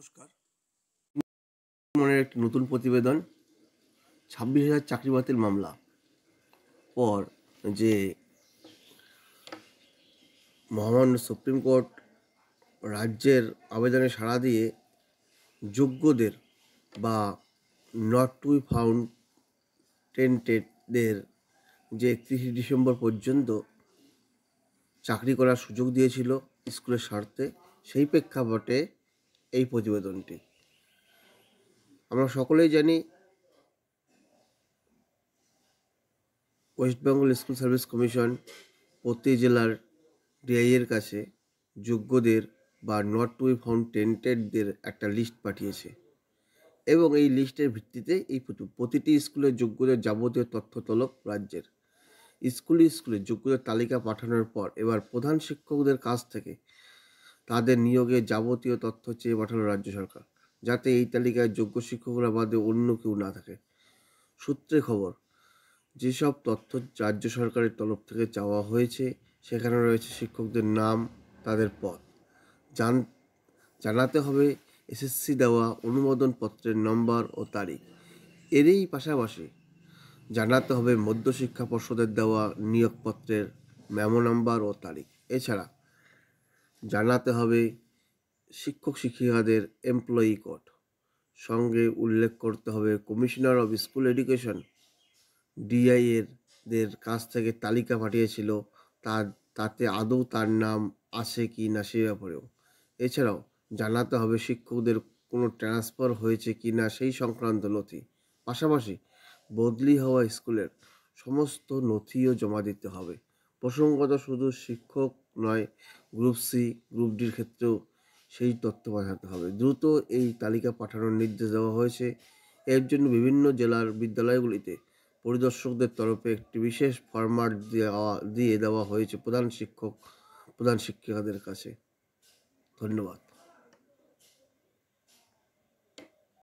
নমস্কার। মনের একটি নতুন প্রতিবেদন। 26,000 চাকরি বাতিল মামলা পর যে মহামান্য সুপ্রিম কোর্ট রাজ্যের আবেদনে সাড়া দিয়ে যোগ্যদের বা নট টু বি ফাউন্ড টেন্টেডদের যে 31 ডিসেম্বর পর্যন্ত চাকরি করার সুযোগ দিয়েছিল স্কুলের স্বার্থে, সেই প্রেক্ষাপটে এই প্রতিবেদনটি। আমরা সকলেই জানি West Bengal school service commission প্রতি জেলার ডিআইয়ের কাছে যোগ্যদের বা নট টু বি ফাউন্ড টেন্টেডদের একটা লিস্ট পাঠিয়েছে এবং এই লিস্টের ভিত্তিতে এই প্রতিটি স্কুলের যোগ্যদের যাবতীয় তথ্য তলব রাজ্যের। স্কুলে যোগ্যদের তালিকা পাঠানোর পর এবার প্রধান শিক্ষকদের কাছ থেকে তাদের নিয়োগের যাবতীয় তথ্য চেয়ে পাঠালো রাজ্য সরকার, যাতে এই তালিকায় যোগ্য শিক্ষকরা বাদে অন্য কেউ না থাকে। সূত্রে খবর, যেসব তথ্য রাজ্য সরকারের তরফ থেকে চাওয়া হয়েছে সেখানে রয়েছে শিক্ষকদের নাম, তাদের পদ, জানাতে হবে এসএসসি দেওয়া অনুমোদনপত্রের নম্বর ও তারিখ। এরই পাশাপাশি জানাতে হবে মধ্যশিক্ষা পর্ষদের দেওয়া নিয়োগপত্রের মেমো নাম্বার ও তারিখ। এছাড়া জানাতে হবে শিক্ষক শিক্ষিকাদের এমপ্লয়ি কোড। সঙ্গে উল্লেখ করতে হবে কমিশনার অফ স্কুল এডুকেশন ডিআইএর কাছ থেকে তালিকা পাঠিয়েছিল তাতে আদৌ তার নাম আছে কি না সে ব্যাপারেও। এছাড়াও জানাতে হবে শিক্ষকদের কোনো ট্রান্সফার হয়েছে কি না সেই সংক্রান্ত নথি। পাশাপাশি বদলি হওয়া স্কুলের সমস্ত নথিও জমা দিতে হবে। প্রসঙ্গত শুধু শিক্ষক নয়, গ্রুপ সি গ্রুপ ডির ক্ষেত্রেও সেই তথ্য পাঠাতে হবে। দ্রুত এই তালিকা পাঠানোর নির্দেশ দেওয়া হয়েছে। এর জন্য বিভিন্ন জেলার বিদ্যালয়গুলিতে পরিদর্শকদের তরফে একটি বিশেষ ফরম্যাট দিয়ে দেওয়া হয়েছে প্রধান শিক্ষিকাদের কাছে। ধন্যবাদ।